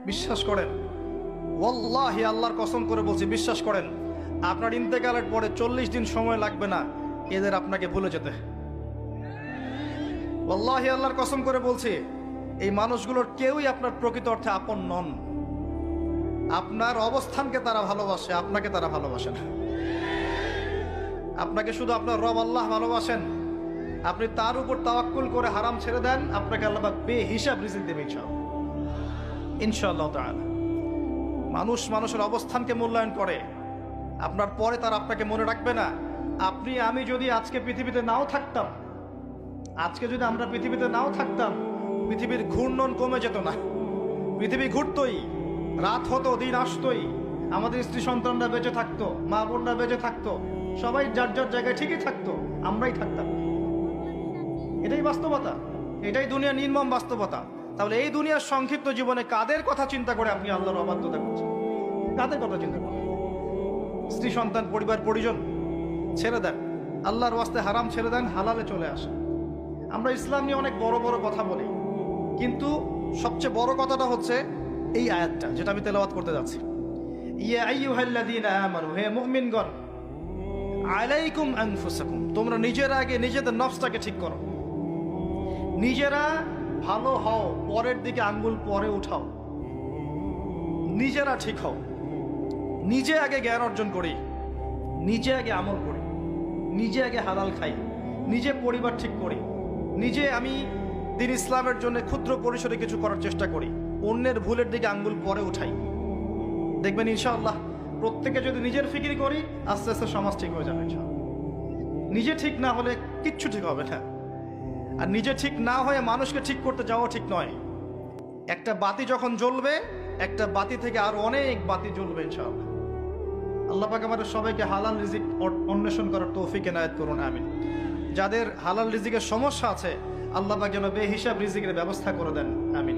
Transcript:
বিশ্বাস করেন, ওয়াল্লাহি আল্লাহর কসম করে বলছি, বিশ্বাস করেন, আপনার ইন্তেকালের পরে 40 দিন সময় লাগবে না এদের আপনাকে ভুলে যেতে। ওয়াল্লাহি আল্লাহর কসম করে বলছি, এই মানুষগুলোর কেউই আপনার প্রকৃত অর্থে আপন নন। আপনার অবস্থানকে তারা ভালোবাসে, আপনাকে তারা ভালোবাসে না। আপনাকে শুধু আপনার রব আল্লাহ ভালোবাসেন। আপনি তার উপর তাওয়াক্কুল করে হারাম ছেড়ে দেন, আপনাকে আল্লাহ পাক বেহিসাব রিজিক দেবে ইনশাআল্লাহ তাআলা। মানুষ মানুষের অবস্থানকে মূল্যায়ন করে, আপনার পরে তার আপনাকে মনে রাখবে না। আপনি আমি যদি আজকে পৃথিবীতে নাও থাকতাম, আজকে যদি আমরা পৃথিবীতে নাও থাকতাম, পৃথিবীর ঘূর্ণন কমে যেত না। পৃথিবী ঘুরতই, রাত হতো, দিন আসতোই, আমাদের স্ত্রী সন্তানরা বেঁচে থাকতো, মা বোনরা বেঁচে থাকতো, সবাই যার যার জায়গায় ঠিকই থাকতো, আমরাই থাকতাম। এটাই বাস্তবতা, এটাই দুনিয়ার নির্মম বাস্তবতা। তাহলে এই দুনিয়ার সংক্ষিপ্ত জীবনে কাদের কথা চিন্তা করে আপনি আল্লাহর অবাধ্যতা করছেন? কাদের কথা চিন্তা করেন? স্ত্রী সন্তান পরিবার পরিজন ছেড়ে দেন, আল্লাহর ওয়াস্তে হারাম ছেড়ে দেন, হালালে চলে আসেন। আমরা ইসলাম নিয়ে অনেক বড় বড় কথা বলি, কিন্তু সবচেয়ে বড় কথাটা হচ্ছে এই আয়াতটা, যেটা আমি তেলাওয়াত করতে যাচ্ছি। ইয়া আইয়ুহাল্লাযীনা আমানু, হে মুমিনগণ, আলাইকুম আনফুসাকুম, তোমরা নিজেরা আগে নিজেদের নফসটাকে ঠিক করো। নিজেরা ভালো হও, পরের দিকে আঙ্গুল পরে উঠাও। নিজেরা ঠিক হও, নিজে আগে জ্ঞান অর্জন করি, নিজে আগে আমল করি, নিজে আগে হালাল খাই, নিজে পরিবার ঠিক করি, নিজে আমি দিন ইসলামের জন্য ক্ষুদ্র পরিসরে কিছু করার চেষ্টা করি, অন্যের ভুলের দিকে আঙ্গুল পরে উঠাই। দেখবেন ইনশাআল্লাহ প্রত্যেকে যদি নিজের ফিকির করি, আস্তে আস্তে সমাজ ঠিক হয়ে যাবে ইনশাআল্লাহ। নিজে ঠিক না হলে কিচ্ছু ঠিক হবে না। আর নিজে ঠিক না হয়ে মানুষকে ঠিক করতে যাওয়া ঠিক নয়। একটা বাতি যখন জ্বলবে, একটা বাতি থেকে আরো অনেক বাতি জ্বলবে ইনশাআল্লাহ। আল্লাহ পাক আমাদের সবাইকে হালাল রিজিক অন্বেষণ করার তৌফিক এনায়েত করুন, আমিন। যাদের হালাল রিজিকের সমস্যা আছে, আল্লাহ পাক যেন বেহিসাব রিজিকের ব্যবস্থা করে দেন, আমিন।